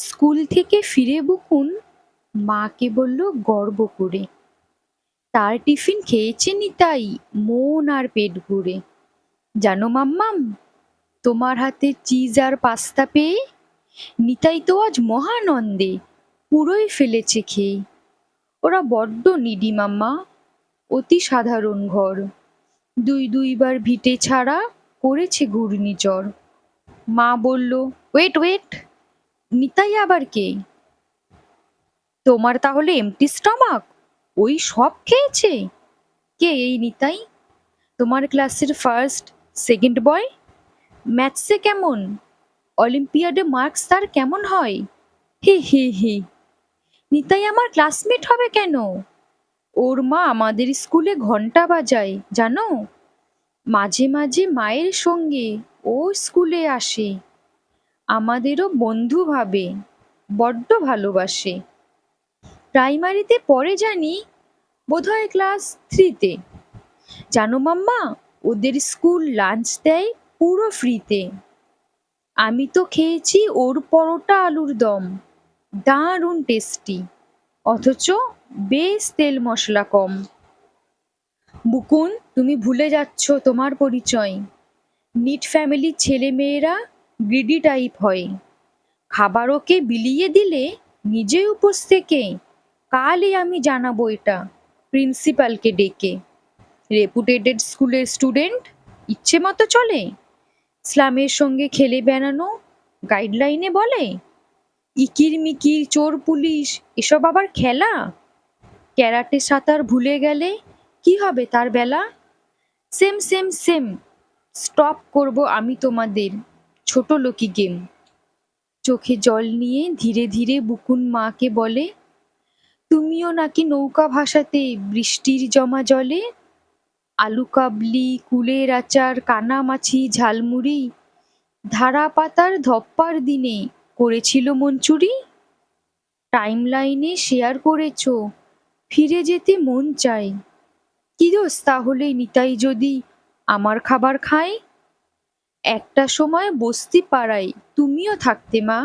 School থেকে ফিরে বকুন মাকে বলল গর্ব করে, তার টিফিন খেয়েছে নিতাই মন আর পেট ভরে। জানো মাম্মাম, তোমার হাতে চিজ আর পাস্তা পেয়ে নিতাই তো আজ মহানন্দে পুরোই ফেলেছে খেয়ে। ওরা বড্ড নিডি মাম্মা, অতি সাধারণ ঘর, দুইবার ভিটে ছাড়া করেছে ঘূর্ণিঝড়। মা বলল, ওয়েট ওয়েট, নিতাই আবার কে? তোমার তাহলে এমটি স্টমাক, ওই সব খেয়েছে? কে এই নিতাই? তোমার ক্লাসের ফার্স্ট সেকেন্ড বয়? ম্যাথসে কেমন? অলিম্পিয়াডে মার্কস তার কেমন হয়? হি হি হি। নিতাই আমার ক্লাসমেট হবে কেন? ওর মা আমাদের স্কুলে ঘন্টা বাজায় জানো। মাঝে মাঝে মায়ের সঙ্গে ও স্কুলে আসে, আমাদেরও বন্ধু ভাবে, বড্ড ভালোবাসে। প্রাইমারিতে পড়ে জানি, বোধহয় ক্লাস 3-তে। জানো মাম্মা, ওদের স্কুল লাঞ্চ দেয় পুরো ফ্রিতে। আমি তো খেয়েছি ওর পরোটা আলুর দম, দারুণ টেস্টি, অথচ বেশ তেল মশলা কম। বুকুন, তুমি ভুলে যাচ্ছ তোমার পরিচয়। নিট ফ্যামিলির ছেলে মেয়েরা গ্রিডি টাইপ হয়। খাবার ওকে বিলিয়ে দিলে নিজে উপোস থেকে কালই আমি জানাবো এটা প্রিন্সিপালকে ডেকে। রেপুটেটেড স্কুলের স্টুডেন্ট ইচ্ছে মতো চলে, ইসলামের সঙ্গে খেলে বেড়ানো গাইডলাইনে বলে। ইকির মিকির চোর পুলিশ এসব আবার খেলা? ক্যারাটে সাঁতার ভুলে গেলে কি হবে তার বেলা? Same same same. স্টপ করব আমি তোমাদের ছোট লোকি গেম। চোখে জল নিয়ে ধীরে ধীরে বুকুন মাকে বলে, তুমিও নাকি নৌকা ভাসাতে বৃষ্টির জমা জলে? আলু কাবলি, কুলের আচার, কানামাছি, ঝালমুড়ি, ধারা পাতার ধপ্পার দিনে করেছিল মঞ্চুরি। টাইম লাইনে শেয়ার করেছো, ফিরে যেতে মন চায়। কি দোষ তাহলে নিতাই যদি আমার খাবার খায়? একটা সময় বস্তি পাড়ায় তুমিও থাকতে মা,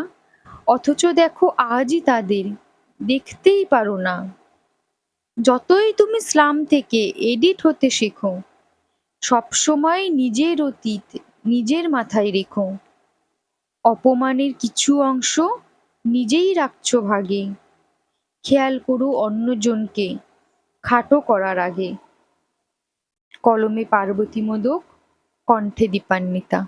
অথচ দেখো আজই তাদের দেখতেই পারো না। যতই তুমি স্লাম থেকে এডিট হতে শেখো, সবসময় নিজের অতীত নিজের মাথায় রেখো। অপমানের কিছু অংশ নিজেই রাখছো ভাগে, খেয়াল করো অন্যজনকে খাটো করার আগে। কলমে পার্বতী মোদক, কণ্ঠে দীপান্বিতা।